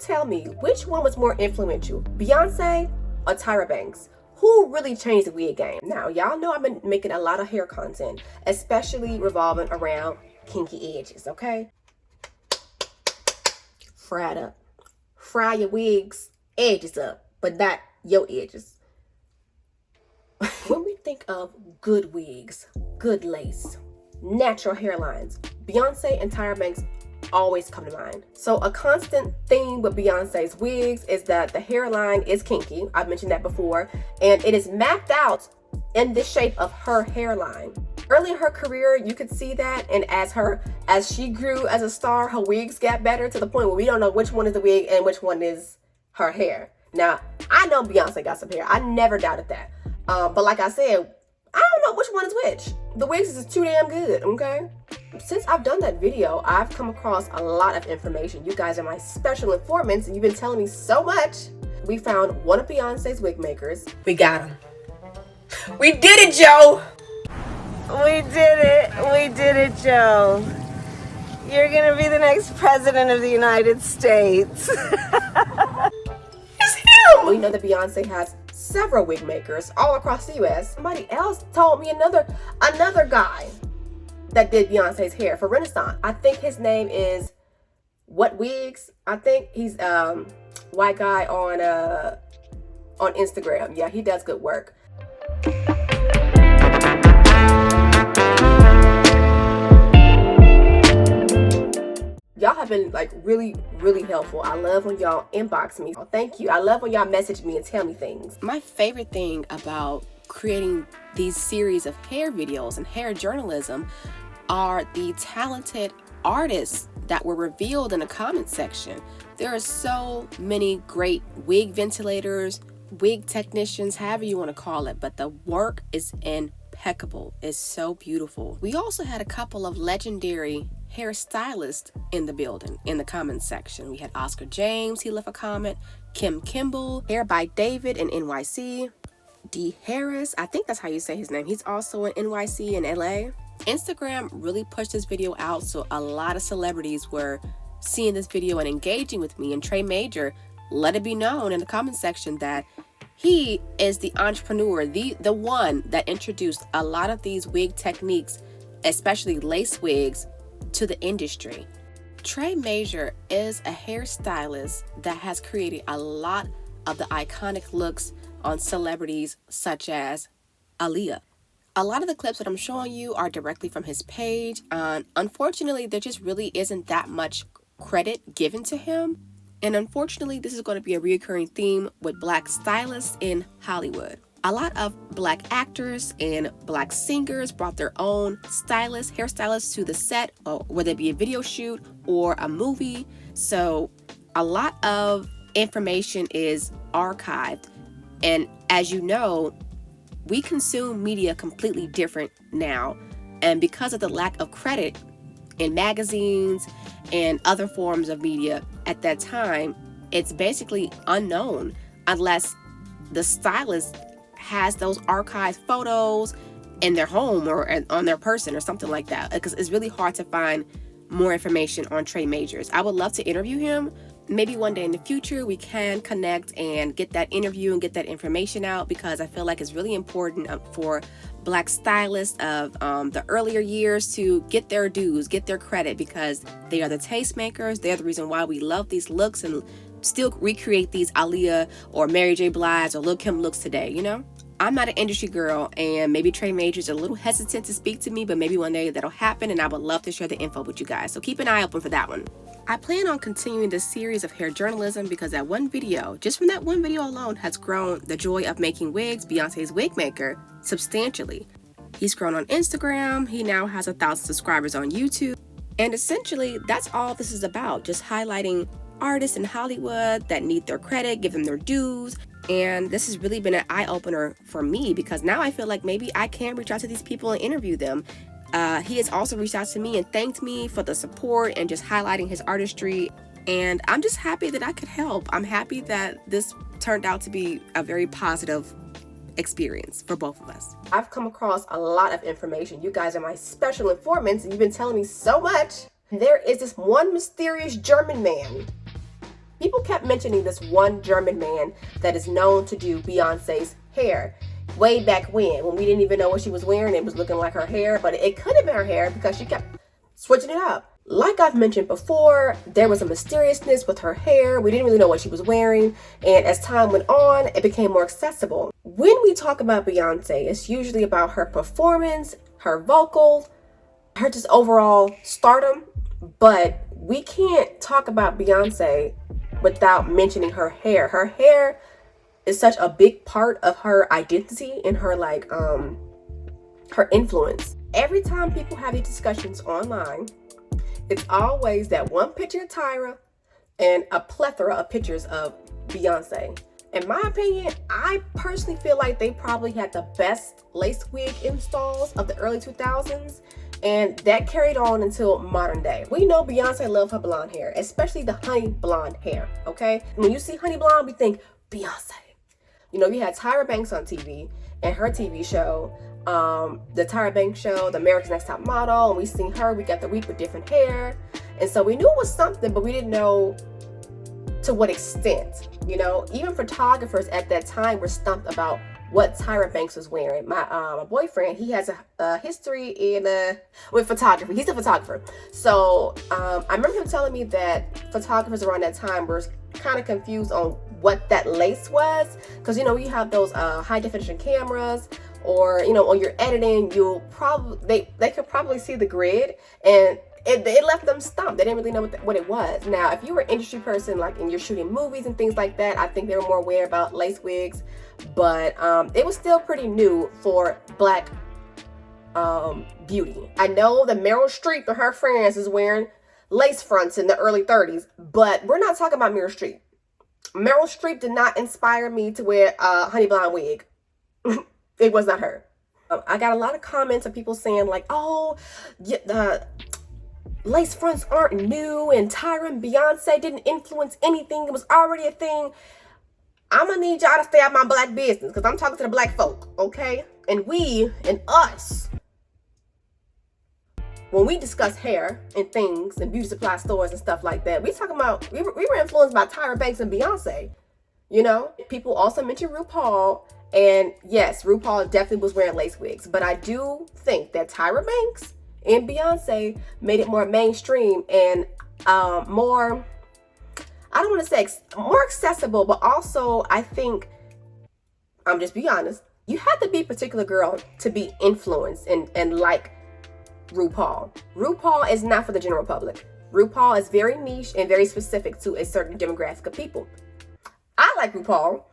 tell me, which one was more influential, Beyonce or Tyra Banks? Who really changed the wig game? Now, y'all know I've been making a lot of hair content, especially revolving around kinky edges, okay? Fry it up. Fry your wig's edges up, but not your edges. When we think of good wigs, good lace, natural hairlines, Beyonce and Tyra Banks always come to mind. So a constant theme with Beyonce's wigs is that the hairline is kinky. I've mentioned that before, and it is mapped out in the shape of her hairline. Early in her career, you could see that, and as she grew as a star, her wigs got better to the point where we don't know which one is the wig and which one is her hair. Now, I know Beyonce got some hair. I never doubted that. But like I said, I don't know which one is which. The wigs is too damn good, okay? Since I've done that video, I've come across a lot of information. You guys are my special informants, and you've been telling me so much. We found one of Beyonce's wig makers. We got him. We did it, Joe! We did it. We did it, Joe. You're gonna be the next president of the United States. It's him! We know that Beyonce has several wig makers all across the US. Somebody else told me another guy that did Beyonce's hair for Renaissance. I think his name is What Wigs. I think he's white guy on Instagram. Yeah, he does good work. Y'all have been like really helpful. I love when y'all inbox me. Oh, thank you. I love when y'all message me and tell me things. My favorite thing about creating these series of hair videos and hair journalism are the talented artists that were revealed in the comment section. There are so many great wig ventilators, wig technicians, however you want to call it, but the work is impeccable. It's so beautiful. We also had a couple of legendary hairstylists in the building, in the comments section. We had Oscar James, he left a comment, Kim Kimball, Hair by David in NYC, D Harris, I think that's how you say his name. He's also in NYC in LA. Instagram really pushed this video out, so a lot of celebrities were seeing this video and engaging with me, and Trey Major let it be known in the comment section that he is the entrepreneur, the one that introduced a lot of these wig techniques, especially lace wigs, to the industry. Trey Major is a hairstylist that has created a lot of the iconic looks on celebrities such as Aaliyah. A lot of the clips that I'm showing you are directly from his page. Unfortunately, there just really isn't that much credit given to him. And unfortunately, this is going to be a recurring theme with Black stylists in Hollywood. A lot of Black actors and Black singers brought their own stylists, hairstylists to the set, whether it be a video shoot or a movie. So a lot of information is archived. And as you know, we consume media completely different now. And because of the lack of credit in magazines and other forms of media at that time, it's basically unknown unless the stylist has those archived photos in their home or on their person or something like that, because it's really hard to find more information on Trey Majors. I would love to interview him. Maybe one day in the future we can connect and get that interview and get that information out, because I feel like it's really important for Black stylists of the earlier years to get their dues, get their credit, because they are the tastemakers. They're the reason why we love these looks and still recreate these Aaliyah or Mary J. Blige or Lil' Kim looks today, you know? I'm not an industry girl, and maybe Trey Majors are a little hesitant to speak to me, but maybe one day that'll happen, and I would love to share the info with you guys. So keep an eye open for that one. I plan on continuing this series of hair journalism because that one video, just from that one video alone, has grown the joy of making wigs, Beyonce's wig maker, substantially. He's grown on Instagram. He now has 1,000 subscribers on YouTube. And essentially, that's all this is about, just highlighting artists in Hollywood that need their credit, give them their dues. And this has really been an eye-opener for me, because now I feel like maybe I can reach out to these people and interview them. He has also reached out to me and thanked me for the support and just highlighting his artistry. And I'm just happy that I could help. I'm happy that this turned out to be a very positive experience for both of us. I've come across a lot of information. You guys are my special informants, and you've been telling me so much. There is this one mysterious German man People kept mentioning this one German man that is known to do Beyonce's hair. Way back when we didn't even know what she was wearing, it was looking like her hair, but it could have been her hair because she kept switching it up. Like I've mentioned before, there was a mysteriousness with her hair. We didn't really know what she was wearing, and as time went on, it became more accessible. When we talk about Beyonce, it's usually about her performance, her vocals, her just overall stardom, but we can't talk about Beyonce without mentioning her hair. Her hair is such a big part of her identity and her her influence. Every time people have these discussions online, it's always that one picture of Tyra and a plethora of pictures of Beyonce. In my opinion, I personally feel like they probably had the best lace wig installs of the early 2000s, and that carried on until modern day. We know Beyonce loved her blonde hair, especially the honey blonde hair, okay? When you see honey blonde, we think Beyonce. You know, you had Tyra Banks on TV and her TV show, the Tyra Banks show, the America's Next Top Model, and we seen her week after week with different hair. And so we knew it was something, but we didn't know to what extent. You know, even photographers at that time were stumped about what Tyra Banks was wearing. My boyfriend, he has a history in with photography. He's a photographer. So I remember him telling me that photographers around that time were kind of confused on what that lace was, because you know, you have those high definition cameras, or you know, on your editing, you'll probably they could probably see the grid, and it left them stumped. They didn't really know what it was. Now, if you were an industry person, like, and you're shooting movies and things like that, I think they were more aware about lace wigs, but it was still pretty new for Black beauty. I know that Meryl Streep and her friends is wearing lace fronts in the early 30s, but we're not talking about Meryl Streep. Meryl Streep did not inspire me to wear a honey blonde wig. It was not her. I got a lot of comments of people saying like, oh, the lace fronts aren't new, and Tyra and Beyonce didn't influence anything. It was already a thing. I'm gonna need y'all to stay out of my Black business, because I'm talking to the Black folk, okay? And we and us, when we discuss hair and things and beauty supply stores and stuff like that, we talking about, we were influenced by Tyra Banks and Beyonce. You know, people also mention RuPaul, and yes, RuPaul definitely was wearing lace wigs, but I do think that Tyra Banks and Beyonce made it more mainstream and more, I don't want to say more accessible, but also I think, I'm just be honest, you have to be a particular girl to be influenced and like RuPaul. RuPaul is not for the general public. RuPaul is very niche and very specific to a certain demographic of people. I like RuPaul.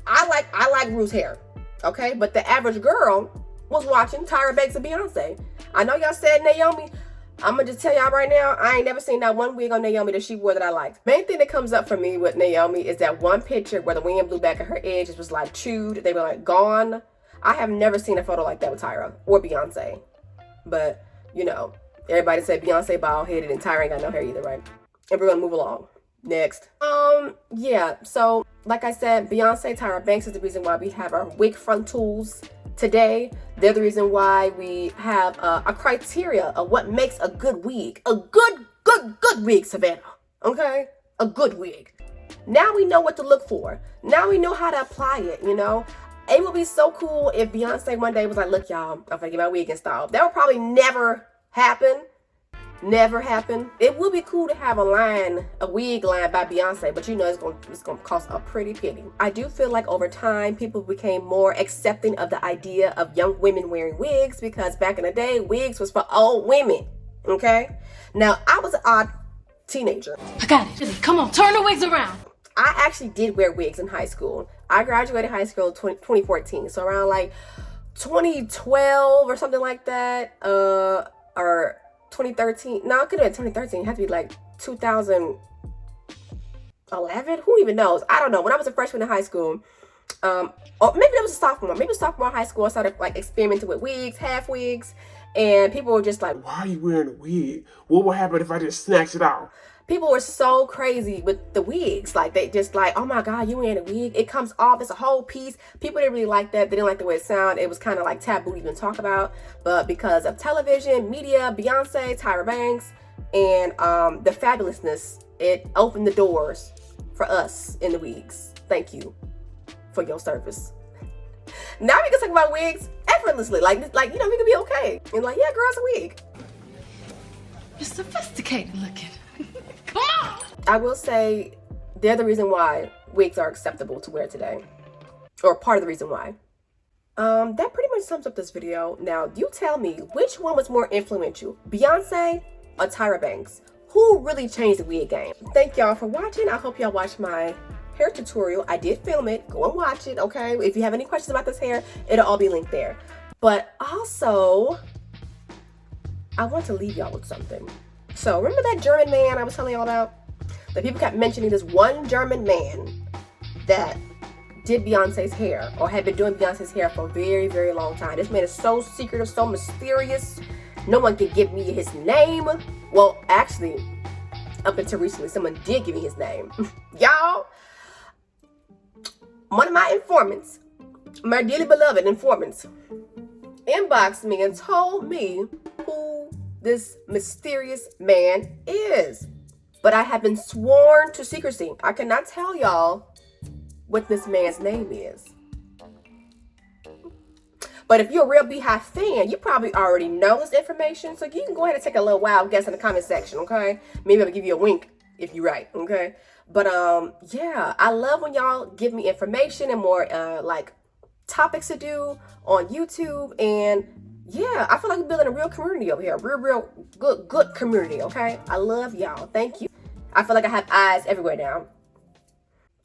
I like Ru's hair, okay? But the average girl was watching Tyra Banks and Beyonce. I know y'all said Naomi. I'm gonna just tell y'all right now, I ain't never seen that one wig on Naomi that she wore that I liked. Main thing that comes up for me with Naomi is that one picture where the wind blew back at her edges was like chewed. They were like gone. I have never seen a photo like that with Tyra or Beyonce. But, you know, everybody said Beyonce bald-headed and Tyra ain't got no hair either, right? And we're gonna move along. Next. Yeah, so like I said, Beyonce, Tyra Banks is the reason why we have our wig front tools today. They're the reason why we have a criteria of what makes a good wig. A good wig, Savannah. Okay? A good wig. Now we know what to look for. Now we know how to apply it, you know? It would be so cool if Beyonce one day was like, look, y'all, I'm gonna get my wig installed. That would probably never happen. Never happen. It would be cool to have a wig line by Beyonce, but you know it's gonna cost a pretty penny. I do feel like over time people became more accepting of the idea of young women wearing wigs, because back in the day, wigs was for old women. Okay? Now, I was an odd teenager. I got it. Come on, turn the wigs around. I actually did wear wigs in high school. I graduated high school in 2014, so around like 2012 or something like that, or 2013. No, it could have been 2013. It had to be like 2011. Who even knows? I don't know. When I was a freshman in high school, or maybe it was a sophomore. Maybe sophomore in high school, I started like experimenting with wigs, half wigs, and people were just like, "Why are you wearing a wig? What would happen if I just snatched it off?" People were so crazy with the wigs. Like, they just like, oh my God, you wearing a wig? It comes off. It's a whole piece. People didn't really like that. They didn't like the way it sounded. It was kind of like taboo to even talk about. But because of television, media, Beyonce, Tyra Banks, and the fabulousness, it opened the doors for us in the wigs. Thank you for your service. Now we can talk about wigs effortlessly. Like we can be okay. And like, yeah, girl, it's a wig. You're sophisticated looking. Come on! I will say they're the reason why wigs are acceptable to wear today. Or part of the reason why. That pretty much sums up this video. Now, you tell me, which one was more influential? Beyonce or Tyra Banks? Who really changed the wig game? Thank y'all for watching. I hope y'all watched my hair tutorial. I did film it. Go and watch it, okay? If you have any questions about this hair, it'll all be linked there. But also, I want to leave y'all with something. So, remember that German man I was telling y'all about? The people kept mentioning this one German man that did Beyonce's hair, or had been doing Beyonce's hair for a very, very long time. This man is so secretive, so mysterious. No one can give me his name. Well, actually, up until recently, someone did give me his name. Y'all, one of my informants, my dearly beloved informants, inboxed me and told me who this mysterious man is. But I have been sworn to secrecy. I cannot tell y'all what this man's name is. But if you're a real Beehive fan, you probably already know this information, so you can go ahead and take a little wild guess in the comment section, okay? Maybe I'll give you a wink if you're right, okay? But yeah, I love when y'all give me information and more like topics to do on YouTube. And yeah, I feel like we're building a real community over here, real good community, okay? I love y'all. Thank you. I feel like I have eyes everywhere now.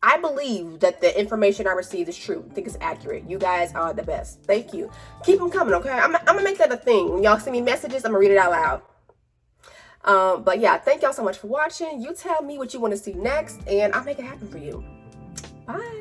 I believe that the information I received is true. I think it's accurate. You guys are the best. Thank you. Keep them coming, okay? I'm gonna make that a thing. When y'all send me messages, I'm gonna read it out loud. But yeah, thank y'all so much for watching. You tell me what you want to see next, and I'll make it happen for you. Bye.